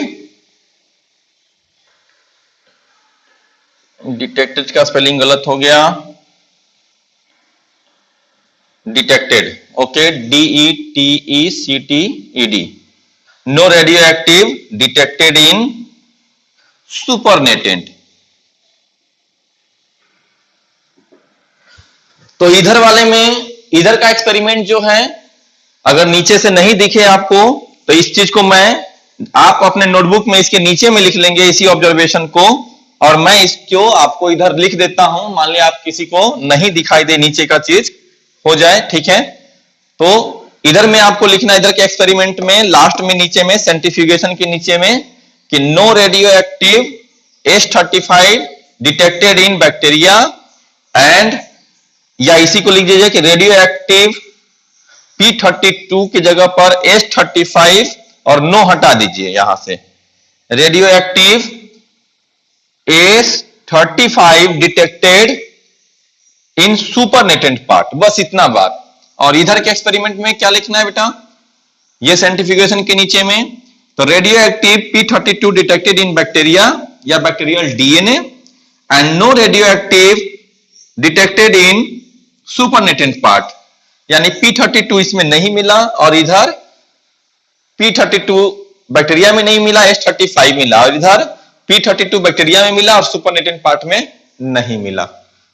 का स्पेलिंग गलत हो गया, detected, okay, DETECTED, no radioactive detected in supernatant. तो इधर वाले में इधर का एक्सपेरिमेंट जो है, अगर नीचे से नहीं दिखे आपको तो इस चीज को आप अपने नोटबुक में इसके नीचे में लिख लेंगे इसी ऑब्जर्वेशन को, और मैं इसको आपको इधर लिख देता हूं। मान लिया आप किसी को नहीं दिखाई दे नीचे का चीज हो जाए, ठीक है, तो इधर में आपको लिखना, इधर के एक्सपेरिमेंट में लास्ट में नीचे में सेंट्रीफ्यूगेशन के नीचे में कि no radioactive H35 detected in bacteria and, या इसी को लिख दीजिए कि रेडियो एक्टिव P32 की जगह पर H35 और नो हटा दीजिए यहां से, radio active H35 detected in supernatant part, बस इतना बात। और इधर के एक्सपेरिमेंट में क्या लिखना है बेटा, ये सेंट्रीफ्यूगेशन के नीचे में, तो radioactive P32 detected in bacteria या bacterial DNA and no radioactive detected in supernatant part, यानी P32 इसमें नहीं मिला और इधर P32 बैक्टीरिया में नहीं मिला, H35 मिला, और इधर P32 बैक्टीरिया में मिला और सुपरनेटेंट पार्ट में नहीं मिला।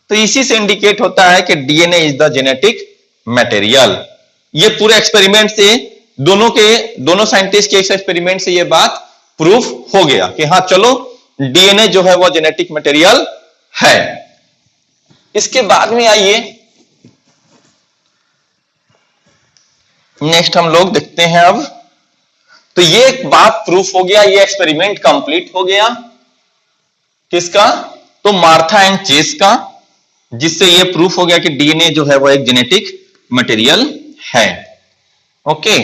तो इसी से इंडिकेट होता है कि DNA is the genetic material. ये पूरे एक्सपेरिमेंट से दोनों साइंटिस्ट के एक्सपेरिमेंट से ये बात प्रूफ हो गया कि हाँ चलो डीएनए जो है वो जेनेटिक मटेरियल है। इसके बाद में आइए नेक्स्ट हम लोग देखते हैं अब। तो ये एक बात प्रूफ हो गया, ये एक्सपेरिमेंट कंप्लीट हो गया किसका? तो मार्था एंड चेस का, जिससे ये प्रूफ हो गया कि डीएनए जो है वो एक जेनेटिक मटेरियल है। ओके,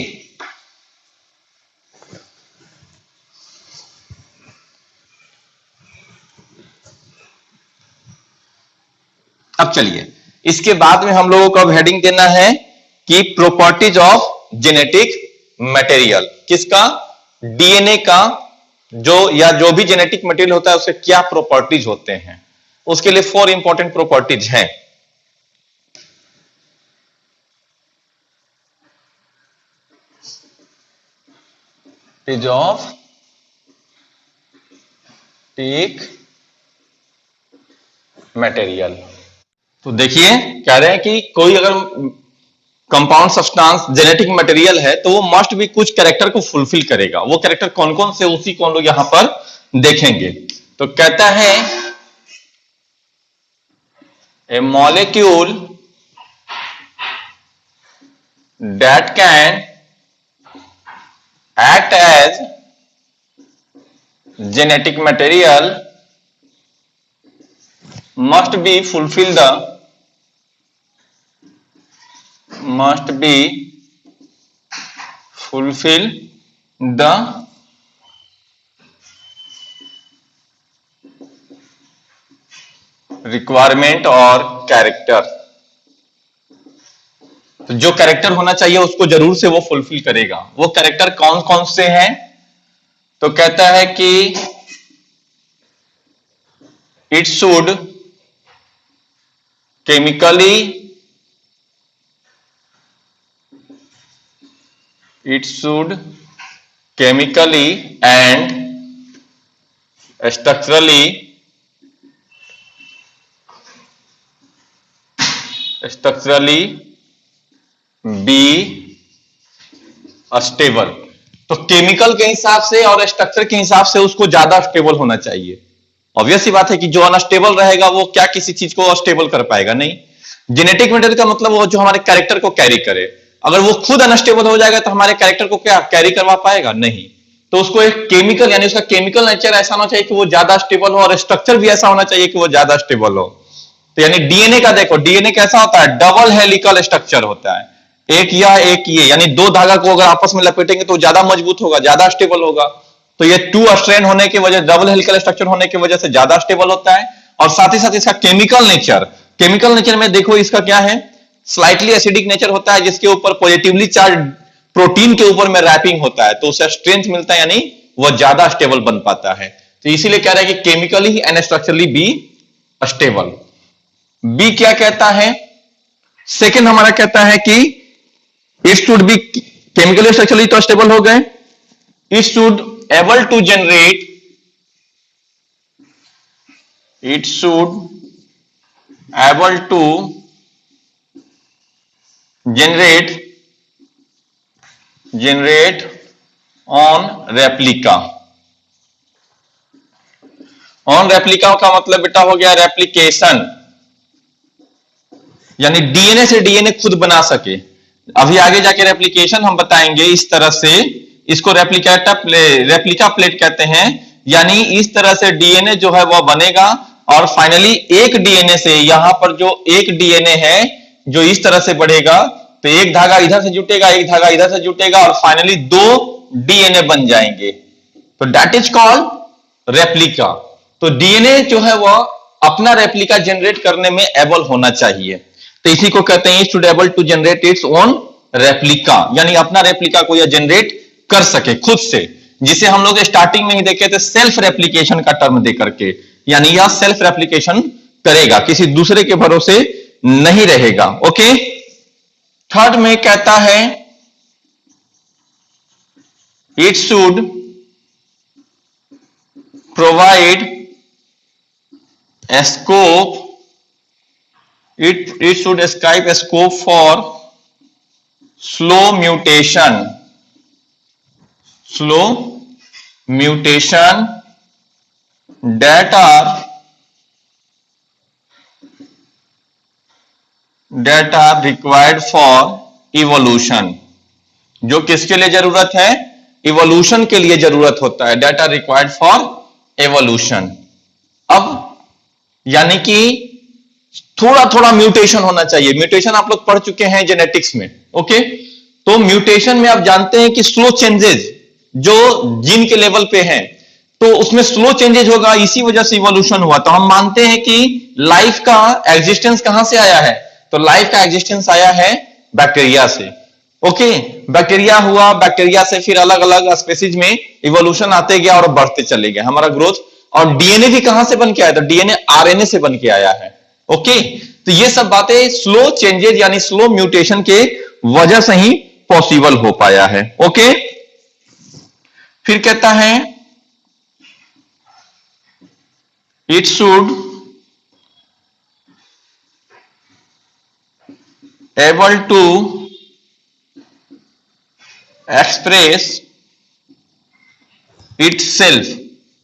अब चलिए इसके बाद में हम लोगों को अब हेडिंग देना है कि प्रॉपर्टीज ऑफ जेनेटिक मटेरियल। किसका? डीएनए का, जो भी जेनेटिक मटेरियल होता है उसके क्या प्रॉपर्टीज होते हैं। उसके लिए 4 इंपॉर्टेंट प्रॉपर्टीज हैं। Properties of genetic material. तो देखिए कह रहे हैं कि कोई अगर कंपाउंड सब्सटेंस जेनेटिक मटेरियल है तो वो मस्ट भी कुछ कैरेक्टर को फुलफिल करेगा। वो कैरेक्टर कौन कौन से, उसी को हम लोग यहां पर देखेंगे। तो कहता है a molecule that can act as genetic material must be fulfill the requirement और कैरेक्टर। तो जो कैरेक्टर होना चाहिए उसको जरूर से वो फुलफिल करेगा। वो कैरेक्टर कौन कौन से हैं? तो कहता है कि it should chemically and structurally be stable. तो केमिकल के हिसाब से और स्ट्रक्चर के हिसाब से उसको ज्यादा स्टेबल होना चाहिए। ऑब्वियस सी बात है कि जो अनस्टेबल रहेगा वो क्या किसी चीज को स्टेबल कर पाएगा? नहीं। जेनेटिक मटेरियल का मतलब वो जो हमारे कैरेक्टर को कैरी करे। अगर वो खुद अनस्टेबल हो जाएगा तो हमारे कैरेक्टर को क्या कैरी करवा पाएगा? नहीं। तो उसको एक केमिकल यानी उसका केमिकल नेचर ऐसा होना चाहिए कि वो ज्यादा स्टेबल हो, और स्ट्रक्चर भी ऐसा होना चाहिए कि वो ज्यादा स्टेबल हो। तो यानी डीएनए का देखो, डीएनए कैसा होता है? डबल हेलिकल स्ट्रक्चर होता है। एक यह एक ये, यानी दो धागा को अगर आपस में लपेटेंगे तो ज्यादा मजबूत होगा, ज्यादा स्टेबल होगा। तो ये 2 स्ट्रैंड होने की वजह, डबल हेलिकल स्ट्रक्चर होने की वजह से ज्यादा स्टेबल होता है। और साथ ही साथ इसका केमिकल नेचर में देखो इसका क्या है? स्लाइटली एसिडिक नेचर होता है, जिसके ऊपर पॉजिटिवली चार्ज प्रोटीन के ऊपर में रैपिंग होता है, तो उसे स्ट्रेंथ मिलता है, यानी वह ज्यादा स्टेबल बन पाता है। तो इसीलिए कह रहा है कि chemically and structurally be stable. B क्या कहता है? सेकेंड हमारा कहता है कि it should be chemically structurally तो स्टेबल हो गए, it should able to generate, it should able to generate on replica। On replica का मतलब बेटा हो गया रेप्लिकेशन, यानी डीएनए से डीएनए खुद बना सके। अभी आगे जाके रेप्लिकेशन हम बताएंगे। इस तरह से इसको रेप्लिका प्लेट कहते हैं, यानी इस तरह से डीएनए जो है वह बनेगा और फाइनली एक डीएनए से, यहां पर जो एक डीएनए है जो इस तरह से बढ़ेगा, तो एक धागा इधर से जुटेगा, एक धागा इधर से जुटेगा और फाइनली 2 डीएनए बन जाएंगे। तो दैट इज कॉल्ड रेप्लिका। तो डीएनए जो है वह अपना रेप्लिका जनरेट करने में एबल होना चाहिए। तो इसी को कहते हैं should able to generate its own replica, यानी अपना रेप्लिका को यह जनरेट कर सके खुद से, जिसे हम लोग स्टार्टिंग में ही देखे थे सेल्फ रेप्लिकेशन का टर्म दे करके, यानी यह सेल्फ रेप्लिकेशन करेगा, किसी दूसरे के भरोसे नहीं रहेगा। ओके। थर्ड में कहता है it should provide a scope, it should ascribe a scope for slow mutation that are required for evolution, जो किसके लिए जरूरत है, इवोल्यूशन के लिए जरूरत होता है, डेटा रिक्वायर्ड फॉर एवोल्यूशन। अब यानी कि थोड़ा थोड़ा म्यूटेशन होना चाहिए। म्यूटेशन आप लोग पढ़ चुके हैं जेनेटिक्स में, ओके। तो म्यूटेशन में आप जानते हैं कि स्लो चेंजेस जो जीन के लेवल पे हैं, तो उसमें स्लो चेंजेस होगा, इसी वजह से इवोल्यूशन हुआ। तो हम मानते हैं कि लाइफ का एग्जिस्टेंस कहां से आया है, तो लाइफ का एग्जिस्टेंस आया है बैक्टीरिया से, ओके। बैक्टीरिया हुआ, बैक्टीरिया से फिर अलग अलग स्पीसीज में इवोल्यूशन आते गया और बढ़ते चले गए हमारा ग्रोथ। और डीएनए भी कहां से बन के आया, तो डीएनए आरएनए से बन के आया है, ओके। तो ये सब बातें स्लो चेंजेस यानी स्लो म्यूटेशन के वजह से ही पॉसिबल हो पाया है, ओके। फिर कहता है it should able to express itself,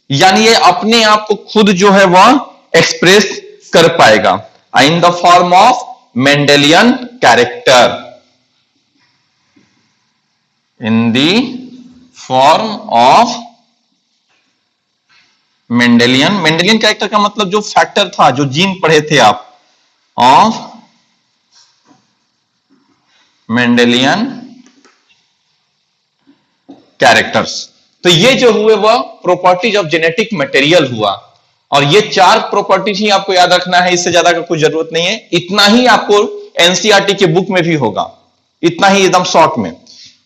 यानी ये अपने आप को खुद जो है वह एक्सप्रेस कर पाएगा in the form of Mendelian character, in the form of Mendelian character का मतलब जो फैक्टर था, जो जीन पढ़े थे आप, ऑफ मेंडेलियन कैरेक्टर्स। तो ये जो हुए वह प्रॉपर्टीज ऑफ जेनेटिक मटेरियल हुआ, और ये 4 प्रॉपर्टीज ही आपको याद रखना है, इससे ज्यादा का कोई जरूरत नहीं है। इतना ही आपको एनसीईआरटी के बुक में भी होगा, इतना ही एकदम शॉर्ट में,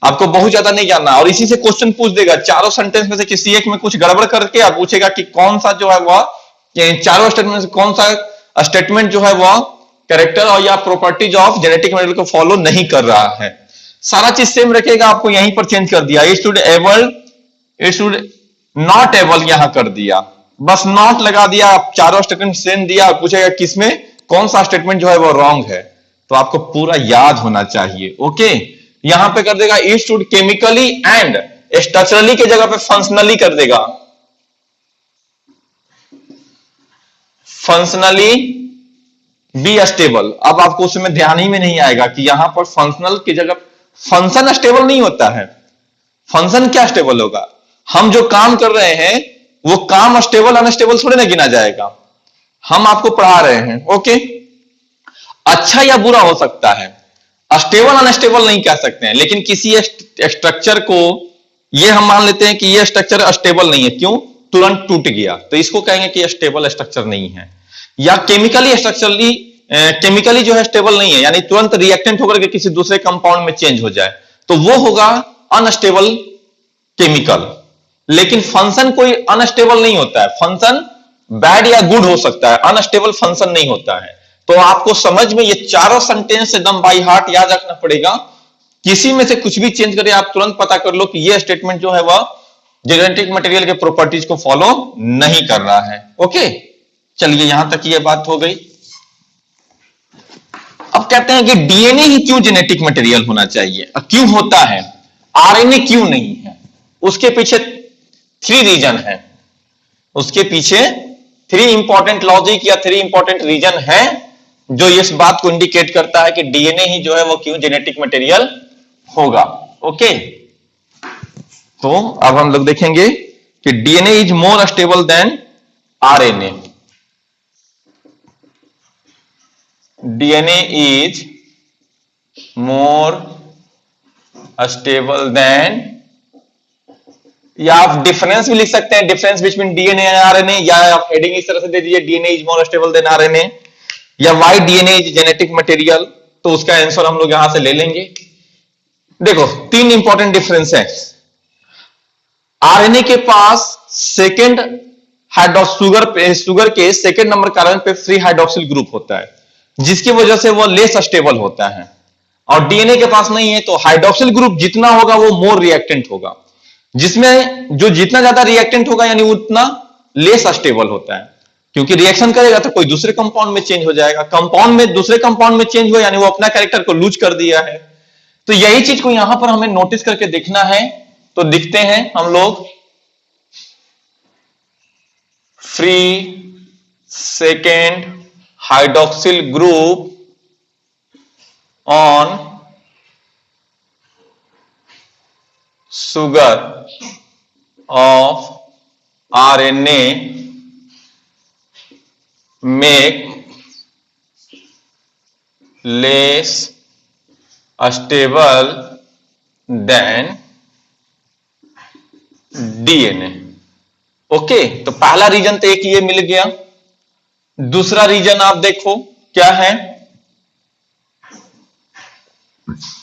आपको बहुत ज्यादा नहीं जानना। और इसी से क्वेश्चन पूछ देगा, चारों सेंटेंस में से किसी एक में कुछ गड़बड़ करके आप पूछेगा कि कौन सा जो है वह, चारों स्टेटमेंट से कौन सा स्टेटमेंट जो है वह कैरेक्टर और या प्रॉपर्टीज ऑफ जेनेटिक मटेरियल को फॉलो नहीं कर रहा है। सारा चीज सेम रखेगा, आपको यहीं पर चेंज कर दिया, इट शुड नॉट एबल यहां कर दिया, बस नॉट लगा दिया, आप चारों स्टेटमेंट सेम दिया, पूछेगा किसमें कौन सा स्टेटमेंट जो है वो रॉन्ग है, तो आपको पूरा याद होना चाहिए, ओके। यहां पे कर देगा it should chemically and structurally के जगह पे फंक्शनली कर देगा, फंक्शनली बी स्टेबल। अब आपको उसमें ध्यान ही में नहीं आएगा कि यहां पर फंक्शनल की जगह, फंक्शन स्टेबल नहीं होता है, फंक्शन क्या स्टेबल होगा, हम जो काम कर रहे हैं वो काम स्टेबल अनस्टेबल थोड़े ना गिना जाएगा, हम आपको पढ़ा रहे हैं, ओके। अच्छा या बुरा हो सकता है, स्टेबल अनस्टेबल नहीं कह सकते हैं, लेकिन किसी स्ट्रक्चर को ये हम मान लेते हैं कि ये स्ट्रक्चर स्टेबल नहीं है, क्यों, तुरंत टूट गया, तो इसको कहेंगे कि स्टेबल स्ट्रक्चर नहीं है। या केमिकली जो है स्टेबल नहीं है, यानी तुरंत रिएक्टेंट होकर के किसी दूसरे कंपाउंड में चेंज हो जाए, तो वो होगा अनस्टेबल केमिकल। लेकिन फंक्शन कोई अनस्टेबल नहीं होता है, फंक्शन बैड या गुड हो सकता है, अनस्टेबल फंक्शन नहीं होता है। तो आपको समझ में ये चारों सेंटेंस एकदम बाय हार्ट याद रखना पड़ेगा, किसी में से कुछ भी चेंज करें आप तुरंत पता कर लो कि ये स्टेटमेंट जो है वह जेनेटिक मटेरियल के प्रॉपर्टीज को फॉलो नहीं कर रहा है, ओके। चलिए यहां तक ये बात हो गई। अब कहते हैं कि डीएनए ही क्यों जेनेटिक मटेरियल होना चाहिए, क्यों होता है, आरएनए क्यों नहीं है, उसके पीछे 3 रीजन है, उसके पीछे 3 इंपॉर्टेंट लॉजिक या 3 इंपॉर्टेंट रीजन है जो इस बात को इंडिकेट करता है कि डीएनए ही जो है वो क्यों जेनेटिक मटेरियल होगा, ओके। तो अब हम लोग देखेंगे कि DNA is more stable than RNA, DNA is more stable than, या आप डिफरेंस भी लिख सकते हैं, difference between DNA and RNA, या आप हेडिंग इस तरह से दे दीजिए DNA is more stable than RNA, या why DNA is genetic material, तो उसका आंसर हम लोग यहां से ले लेंगे। देखो 3 इंपॉर्टेंट डिफरेंस है, आरएनए के पास सेकेंड शुगर के सेकेंड नंबर कार्बन पे फ्री हाइड्रोक्सिल ग्रुप होता है, जिसकी वजह से वो लेस स्टेबल होता है, और डीएनए के पास नहीं है, तो हाइड्रोक्सिल ग्रुप जितना होगा वो मोर रिएक्टेंट होगा, जिसमें जो जितना ज्यादा रिएक्टेंट होगा यानी उतना लेस स्टेबल होता है, क्योंकि रिएक्शन करेगा तो कोई दूसरे कंपाउंड में चेंज हो जाएगा, कंपाउंड में दूसरे कंपाउंड में चेंज हो यानी वो अपना कैरेक्टर को लूज कर दिया है। तो यही चीज को यहां पर हमें नोटिस करके देखना है। तो दिखते हैं हम लोग free second hydroxyl group on sugar of RNA make less stable than DNA। Okay, तो पहला रीजन तो एक ये मिल गया। दूसरा रीजन आप देखो क्या है,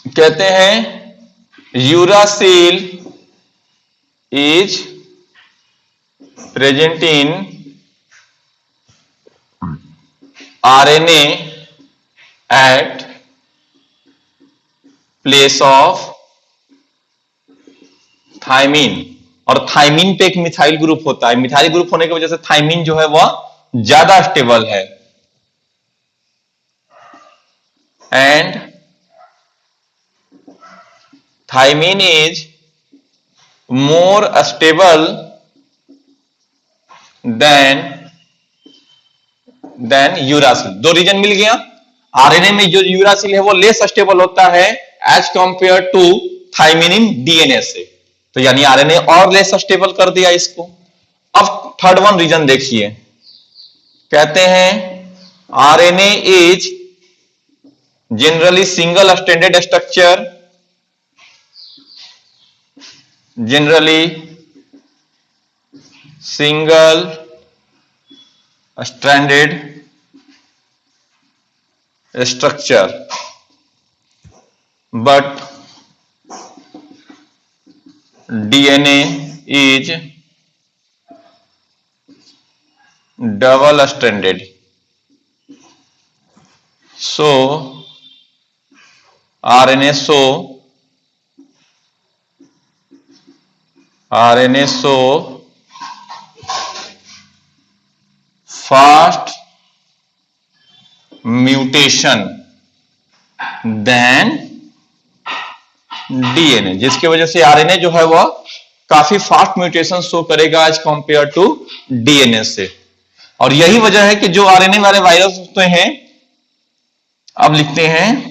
कहते हैं uracil is present in RNA at place of thymine, और थायमीन पे एक मिथाइल ग्रुप होता है, मिथाइल ग्रुप होने की वजह से थायमीन जो है वह ज्यादा स्टेबल है। And thymine is more stable than uracil. दो रीजन मिल गया। आरएनए में जो यूरासिल है वो लेस स्टेबल होता है as compare to thymine in DNA से, तो यानी आरएनए और लेस स्टेबल कर दिया इसको। अब थर्ड वन रीजन देखिए, कहते हैं RNA is generally single stranded structure, generally single stranded structure, but DNA is double stranded, so RNA show fast mutation than DNA, जिसकी वजह से आरएनए जो है वह काफी फास्ट म्यूटेशन शो करेगा एज कंपेयर टू डीएनए से। और यही वजह है कि जो आरएनए वाले वायरस होते हैं, अब लिखते हैं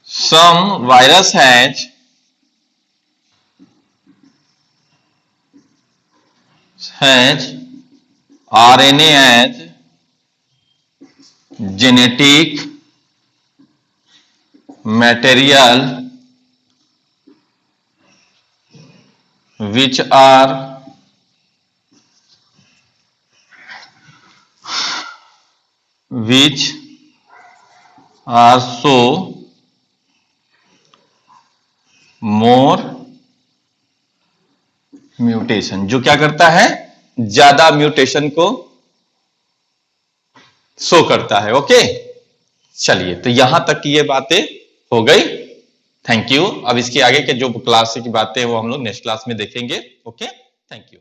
some virus has RNA as genetic material which are so more mutation, जो क्या करता है ज्यादा म्यूटेशन को शो करता है। ओके, चलिए तो यहां तक की ये बातें हो गई। Thank you. अब इसके आगे के जो क्लास की बातें हैं वो हम लोग नेक्स्ट क्लास में देखेंगे। Okay, thank you.